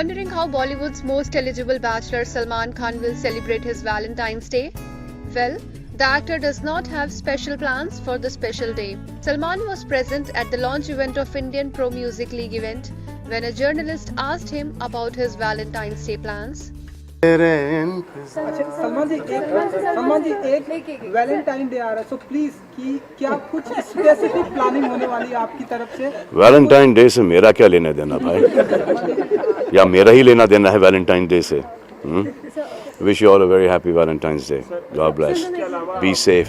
Wondering how Bollywood's most eligible bachelor Salman Khan will celebrate his Valentine's Day? Well, the actor does not have special plans for the special day. Salman was present at the launch event of Indian Pro Music League event when a journalist asked him about his Valentine's Day plans. अच्छा सलमान जी एक Valentine day आ रहा है so please कि क्या कुछ specific planning होने वाली है आपकी तरफ से? वैलेंटाइन डे से मेरा क्या लेना देना भाई, या मेरा ही लेना देना है वैलेंटाइन डे से? Wish you all a very happy Valentine's day. God bless, be safe.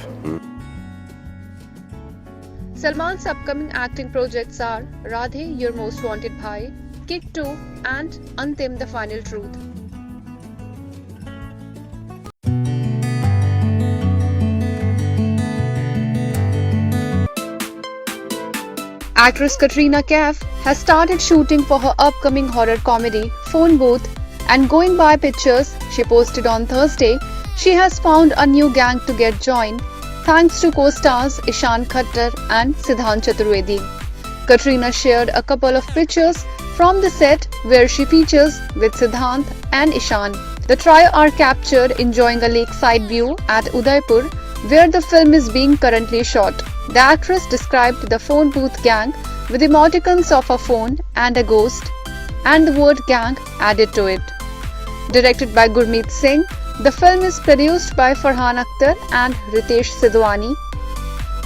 Salman's upcoming acting projects are Radhe, Your Most Wanted Bhai, Kick 2 and Antim, The Final Truth. Actress Katrina Kaif has started shooting for her upcoming horror comedy Phone Booth, and going by pictures she posted on Thursday, she has found a new gang to get joined thanks to co-stars Ishan Khattar and Siddhant Chaturvedi. Katrina shared a couple of pictures from the set where she features with Siddhant and Ishan. The trio are captured enjoying a lakeside view at Udaipur, where the film is being currently shot. The actress described the Phone Booth gang with emoticons of a phone and a ghost, and the word gang added to it. Directed by Gurmeet Singh, the film is produced by Farhan Akhtar and Ritesh Sidhwani.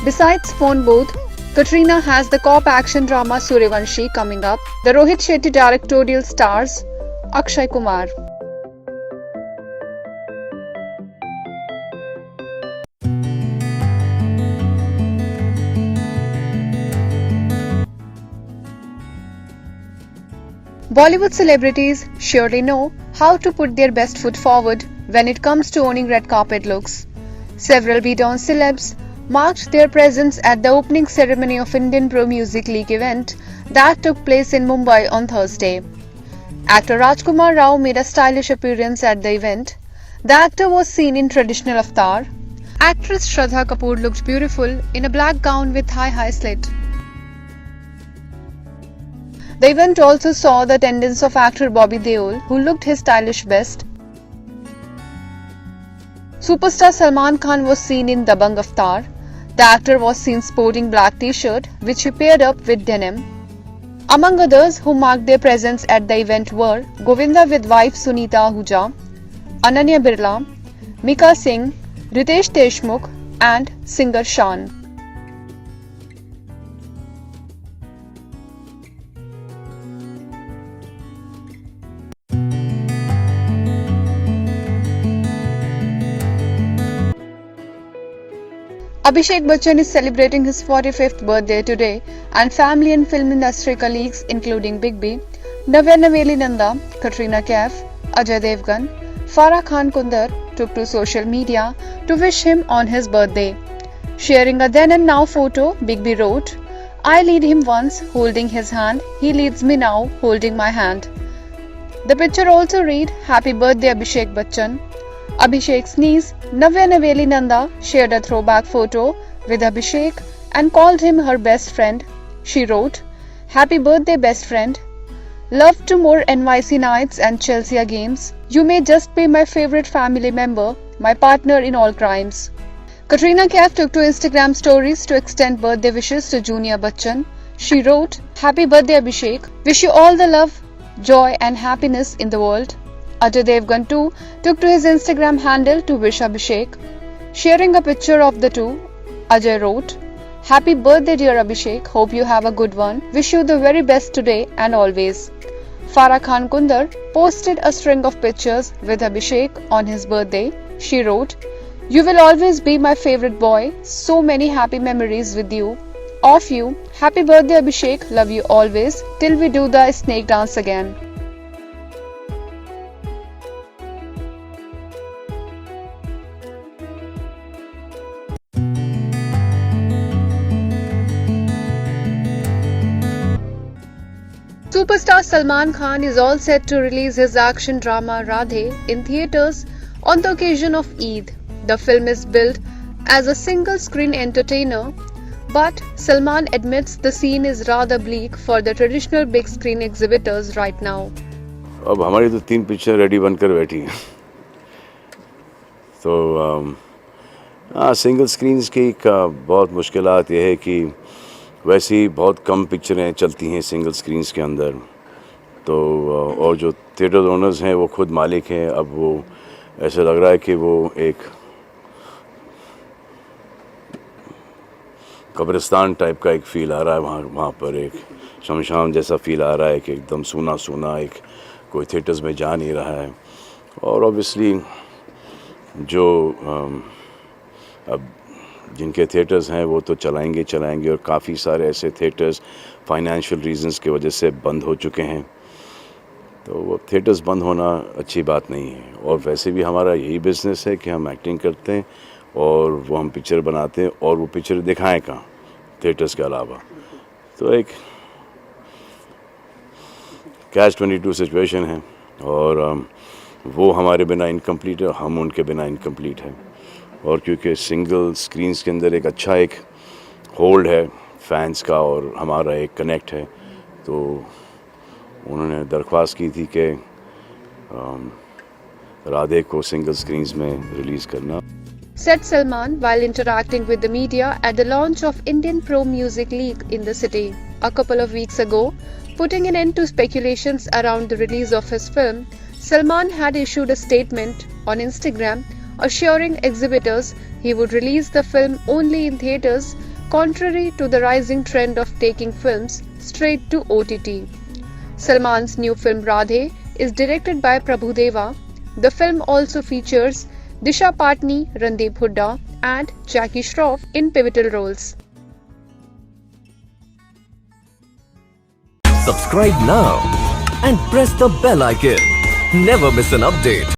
Besides Phone Booth, Katrina has the cop action drama Suryavanshi coming up. The Rohit Shetty directorial stars Akshay Kumar. Bollywood celebrities surely know how to put their best foot forward when it comes to owning red carpet looks. Several Bidon celebs marked their presence at the opening ceremony of Indian Pro Music League event that took place in Mumbai on Thursday. Actor Rajkumar Rao made a stylish appearance at the event. The actor was seen in traditional avatar. Actress Shraddha Kapoor looked beautiful in a black gown with high slit. The event also saw the attendance of actor Bobby Deol, who looked his stylish best. Superstar Salman Khan was seen in Dabangg avatar. The actor was seen sporting black t-shirt, which he paired up with denim. Among others who marked their presence at the event were Govinda with wife Sunita Ahuja, Ananya Birla, Mika Singh, Ritesh Deshmukh, and singer Shan. Abhishek Bachchan is celebrating his 45th birthday today, and family and film industry colleagues including Big B, Navya Naveli Nanda, Katrina Kaif, Ajay Devgan, Farah Khan Kundar took to social media to wish him on his birthday. Sharing a then and now photo, Big B wrote, "I lead him once holding his hand, he leads me now holding my hand." The picture also read, "Happy birthday Abhishek Bachchan." Abhishek's niece, Navya Naveli Nanda, shared a throwback photo with Abhishek and called him her best friend. She wrote, "Happy birthday best friend. Love to more NYC nights and Chelsea games. You may just be my favorite family member, my partner in all crimes." Katrina Kaif took to Instagram stories to extend birthday wishes to Junior Bachchan. She wrote, "Happy birthday Abhishek. Wish you all the love, joy and happiness in the world." Ajay Devgan too took to his Instagram handle to wish Abhishek. Sharing a picture of the two, Ajay wrote, "Happy birthday dear Abhishek, hope you have a good one. Wish you the very best today and always." Farah Khan Kundar posted a string of pictures with Abhishek on his birthday. She wrote, "You will always be my favorite boy. So many happy memories with you. Of you. Happy birthday Abhishek. Love you always. Till we do the snake dance again." Superstar Salman Khan is all set to release his action drama Radhe in theatres on the occasion of Eid. The film is billed as a single-screen entertainer, but Salman admits the scene is rather bleak for the traditional big-screen exhibitors right now. अब हमारी तो 3 picture ready बनकर बैठी हैं। तो हाँ, single screens की का बहुत मुश्किलात ये है कि वैसे ही बहुत कम पिक्चरें चलती हैं सिंगल स्क्रीन्स के अंदर। तो और जो थिएटर ओनर्स हैं वो खुद मालिक हैं। अब वो ऐसा लग रहा है कि वो एक कब्रिस्तान टाइप का एक फ़ील आ रहा है वहाँ पर, एक शमशान जैसा फ़ील आ रहा है कि एकदम सूना सूना, एक कोई थिएटर्स में जा नहीं रहा है। और ऑब्वियसली जो अब जिनके थिएटर्स हैं वो तो चलाएंगे और काफ़ी सारे ऐसे थिएटर्स फाइनेंशियल रीजंस की वजह से बंद हो चुके हैं। तो वो थिएटर्स बंद होना अच्छी बात नहीं है। और वैसे भी हमारा यही बिज़नेस है कि हम एक्टिंग करते हैं और वो हम पिक्चर बनाते हैं और वो पिक्चर दिखाएं कहाँ, थिएटर्स के अलावा। तो एक कैच-22 सिचुएशन है और वो हमारे बिना इनकम्प्लीट है, हम उनके बिना इनकम्प्लीट है। और क्योंकि सिंगल स्क्रीन्स के अंदर एक अच्छा एक होल्ड है फैंस का और हमारा एक कनेक्ट है, तो उन्होंने दरख्वास्त की थी कि राधे को सिंगल स्क्रीन्स में रिलीज़ करना। Said Salman while interacting with the media at the launch of Indian Pro Music League in the city a couple of weeks ago, putting an end to speculations around the release of his film. Salman had issued a statement on Instagram assuring exhibitors he would release the film only in theatres, contrary to the rising trend of taking films straight to OTT. Salman's new film Radhe is directed by Prabhudeva. The film also features Disha Patni, Randeep Hooda and Jackie Shroff in pivotal roles. Subscribe now and press the bell icon. Never miss an update.